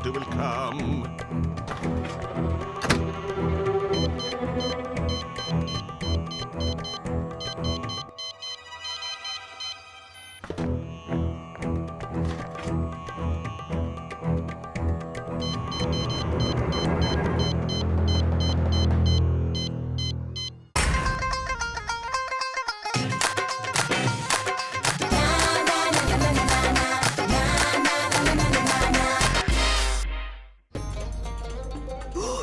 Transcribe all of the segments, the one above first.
night will come.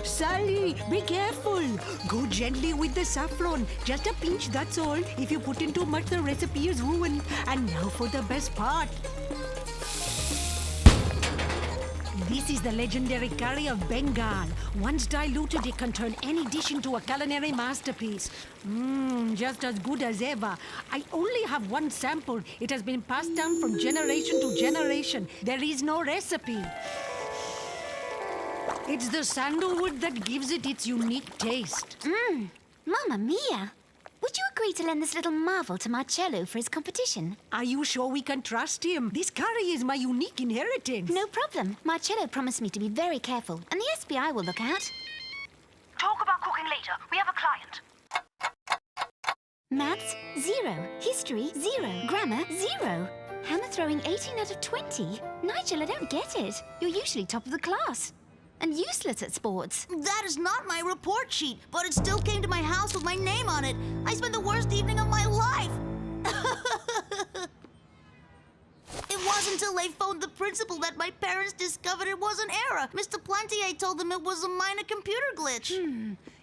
Sally, be careful. Go gently with the saffron. Just a pinch, that's all. If you put in too much, the recipe is ruined. And now for the best part. This is the legendary curry of Bengal. Once diluted, it can turn any dish into a culinary masterpiece. Just as good as ever. I only have one sample. It has been passed down from generation to generation. There is no recipe. It's the sandalwood that gives it its unique taste. Mamma mia! Would you agree to lend this little marvel to Marcello for his competition? Are you sure we can trust him? This curry is my unique inheritance. No problem. Marcello promised me to be very careful, and the SBI will look out. Talk about cooking later. We have a client. Maths, 0. History, 0. Grammar, 0. Hammer throwing 18 out of 20. Nigel, I don't get it. You're usually top of the class. And useless at sports. That is not my report sheet, but it still came to my house with my name on it. I spent the worst evening of my life. It wasn't until I phoned the principal that my parents discovered it was an error. Mr. Plantier told them it was a minor computer glitch.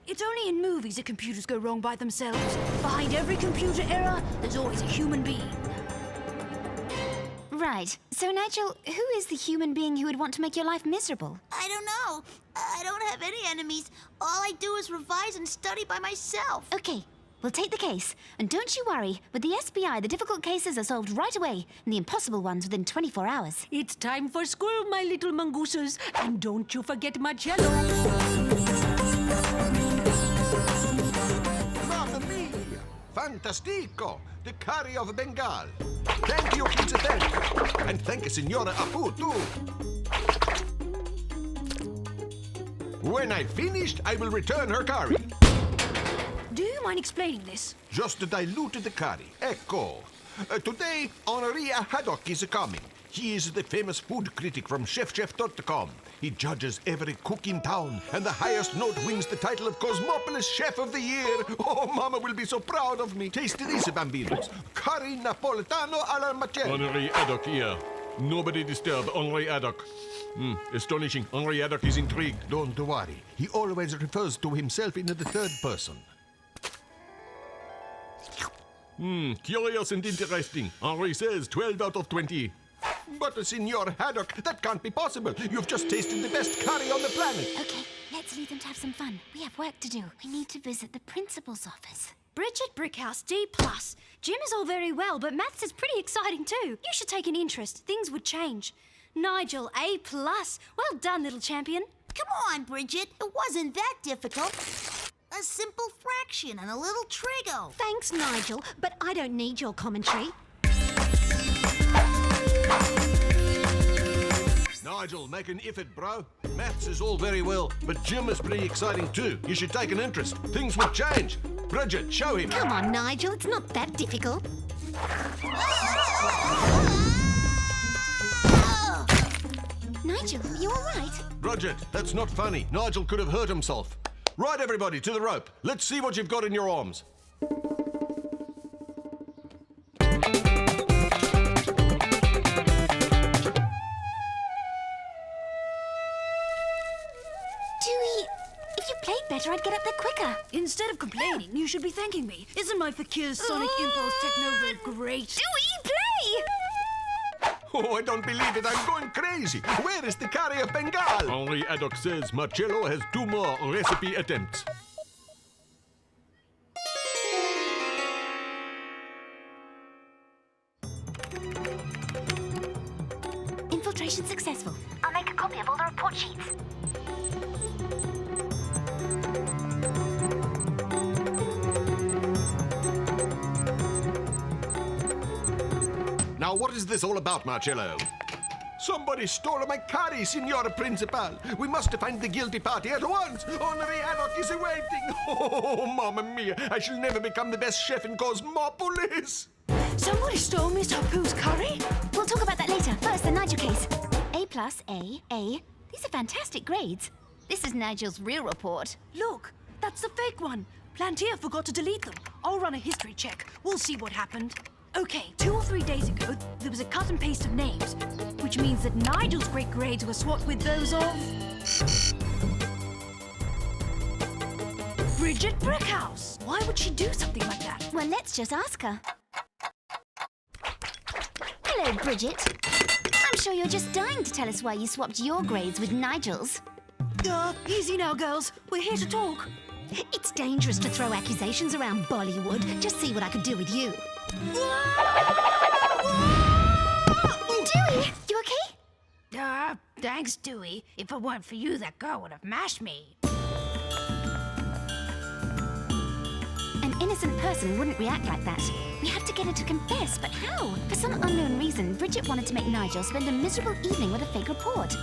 It's only in movies that computers go wrong by themselves. Behind every computer error, there's always a human being. Right. So, Nigel, who is the human being who would want to make your life miserable? I don't know. I don't have any enemies. All I do is revise and study by myself. Okay, we'll take the case. And don't you worry, with the SBI, the difficult cases are solved right away, and the impossible ones within 24 hours. It's time for school, my little mongooses. And don't you forget Marcello. Mamma mia! Fantastico! The curry of Bengal. Thank you, Presidente. And thank you, Signora Apu, too. When I've finished, I will return her curry. Do you mind explaining this? Just diluted the curry. Ecco. Today, Henri Haddock is coming. He is the famous food critic from ChefChef.com. He judges every cook in town, and the highest note wins the title of Cosmopolis Chef of the Year. Oh, Mama will be so proud of me. Taste this, bambinos. Curry Napoletano alla Marcello. Henri Haddock here. Nobody disturb Henri Haddock. Astonishing. Henri Haddock is intrigued. Don't worry. He always refers to himself in the third person. Curious and interesting. Henri says 12 out of 20. But, Signor Haddock, that can't be possible. You've just tasted the best curry on the planet. Okay, let's leave them to have some fun. We have work to do. We need to visit the principal's office. Bridget Brickhouse, D+. Gym is all very well, but maths is pretty exciting too. You should take an interest. Things would change. Nigel, A+. Well done, little champion. Come on, Bridget. It wasn't that difficult. A simple fraction and a little trigo. Thanks, Nigel, but I don't need your commentary. Nigel, make an effort, bro. Maths is all very well, but gym is pretty exciting too. You should take an interest. Things will change. Bridget, show him. Come on, Nigel, it's not that difficult. Nigel, are you all right? Bridget, that's not funny. Nigel could have hurt himself. Right, everybody, to the rope. Let's see what you've got in your arms. If you played better, I'd get up there quicker. Instead of complaining, you should be thanking me. Isn't my Fakir's Sonic Impulse Techno Red great? Dewey, play! Oh, I don't believe it. I'm going crazy. Where is the curry of Bengal? Henri Haddock says Marcello has 2 more recipe attempts. Infiltration successful. I'll make a copy of all the report sheets. Now, what is this all about, Marcello? Somebody stole my curry, Signor Principal. We must find the guilty party at once. Henri Haddock is awaiting. Oh, Mamma Mia. I shall never become the best chef in Cosmopolis. Somebody stole Miss Apu's curry? We'll talk about that later. First, the Nigel case. A+, A. These are fantastic grades. This is Nigel's real report. Look, that's the fake one. Plantier forgot to delete them. I'll run a history check. We'll see what happened. Okay, 2 or 3 days ago, there was a cut and paste of names, which means that Nigel's great grades were swapped with those of... Bridget Brickhouse. Why would she do something like that? Well, let's just ask her. Hello, Bridget. I'm sure you're just dying to tell us why you swapped your grades with Nigel's. Easy now, girls. We're here to talk. It's dangerous to throw accusations around Bollywood. Just see what I could do with you. Dewey, you okay? Thanks, Dewey. If it weren't for you, that girl would have mashed me. An innocent person wouldn't react like that. We have to get her to confess, but how? For some unknown reason, Bridget wanted to make Nigel spend a miserable evening with a fake report.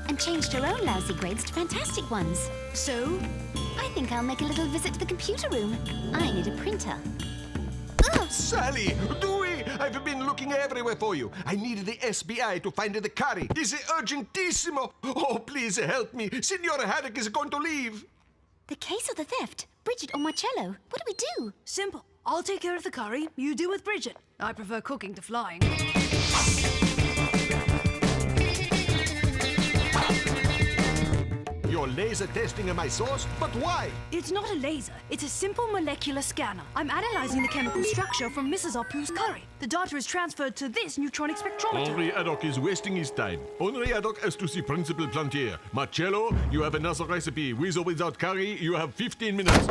And changed her own lousy grades to fantastic ones. So? I think I'll make a little visit to the computer room. I need a printer. Ugh. Sally, Dewey, I've been looking everywhere for you. I need the SBI to find the curry. Is it urgentissimo? Oh, please help me. Signor Haddock is going to leave. The case of the theft? Bridget or Marcello? What do we do? Simple. I'll take care of the curry. You do with Bridget. I prefer cooking to flying. You're laser testing my sauce? But why? It's not a laser. It's a simple molecular scanner. I'm analyzing the chemical structure from Mrs. Apu's curry. The data is transferred to this neutronic spectrometer. Henri Haddock is wasting his time. Henri Haddock has to see Principal Plantier. Marcello, you have another recipe. With or without curry, you have 15 minutes.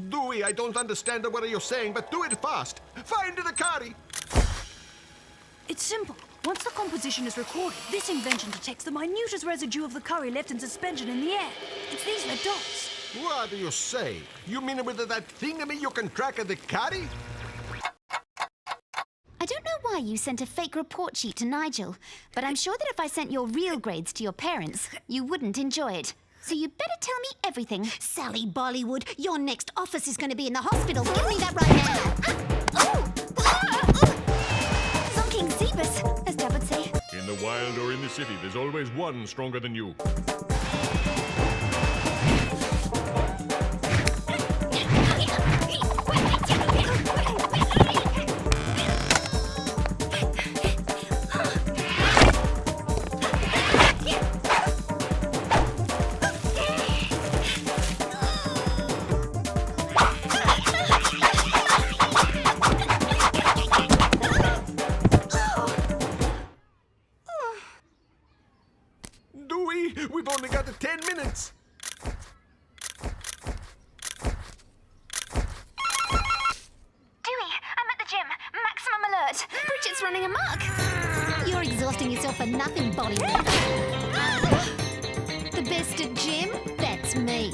Dewey, I don't understand what you're saying, but do it fast. Find the curry. It's simple. Once the composition is recorded, this invention detects the minutest residue of the curry left in suspension in the air. It's these red dots. What do you say? You mean with that thingamy you can track the curry? I don't know why you sent a fake report sheet to Nigel, but I'm sure that if I sent your real grades to your parents, you wouldn't enjoy it. So you better tell me everything. Sally Bollywood, your next office is going to be in the hospital. Give me that right now. Zonking Zebus, as Dad would say. In the wild or in the city, there's always one stronger than you. Dewey, we've only got 10 minutes. Dewey, I'm at the gym. Maximum alert. Bridget's running amok. You're exhausting yourself for nothing, Bollywood. The best at gym? That's me.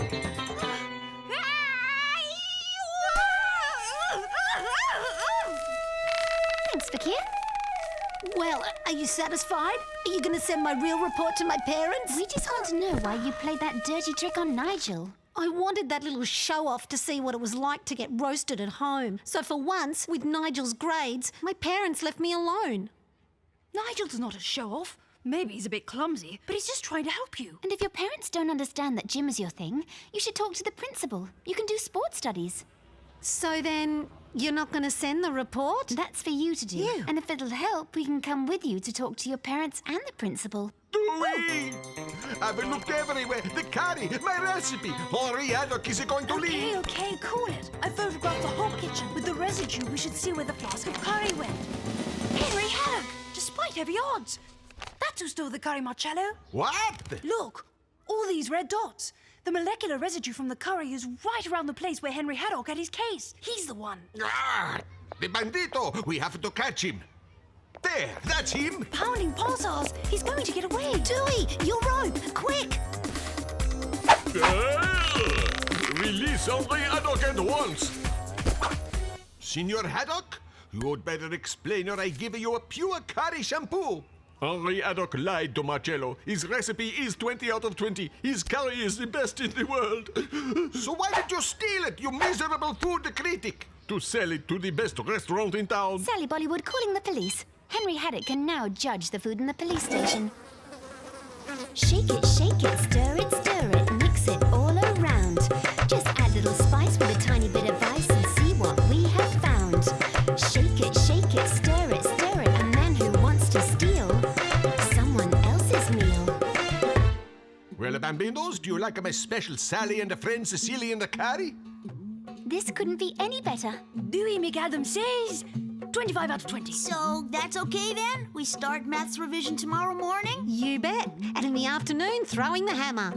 Thanks, Fakir. Well, are you satisfied? Are you going to send my real report to my parents? We just want to know why you played that dirty trick on Nigel. I wanted that little show-off to see what it was like to get roasted at home. So for once, with Nigel's grades, my parents left me alone. Nigel's not a show-off. Maybe he's a bit clumsy, but he's just trying to help you. And if your parents don't understand that gym is your thing, you should talk to the principal. You can do sports studies. So then, you're not going to send the report? That's for you to do. Yeah. And if it'll help, we can come with you to talk to your parents and the principal. Dewey! I've looked everywhere. The curry, my recipe. Henri Haddock is going to leave. Okay, cool it. I photographed the whole kitchen. With the residue, we should see where the flask of curry went. Henry Haddock, despite heavy odds. That's who stole the curry, Marcello. What? Look, all these red dots. The molecular residue from the curry is right around the place where Henry Haddock had his case. He's the one. Ah, the bandito. We have to catch him. There, that's him. Pounding pulsars. He's going to get away. Dewey, your rope, quick! Release Henri Haddock at once. Signor Haddock, you'd better explain or I give you a pure curry shampoo. Henri Haddock lied to Marcello. His recipe is 20 out of 20. His curry is the best in the world. So why did you steal it, you miserable food critic? To sell it to the best restaurant in town. Sally Bollywood calling the police. Henry Haddock can now judge the food in the police station. Shake it, stir it, mix it all around. Just add little spice with a tiny bit of ice and see what we have found. Shake it, stir it, a man who wants to steal someone else's meal. Well, Bambinos, do you like my special Sally and a friend Cecilia in the curry? This couldn't be any better. Dewey McAdam says 25 out of 20. So that's okay then? We start maths revision tomorrow morning? You bet. And in the afternoon, throwing the hammer.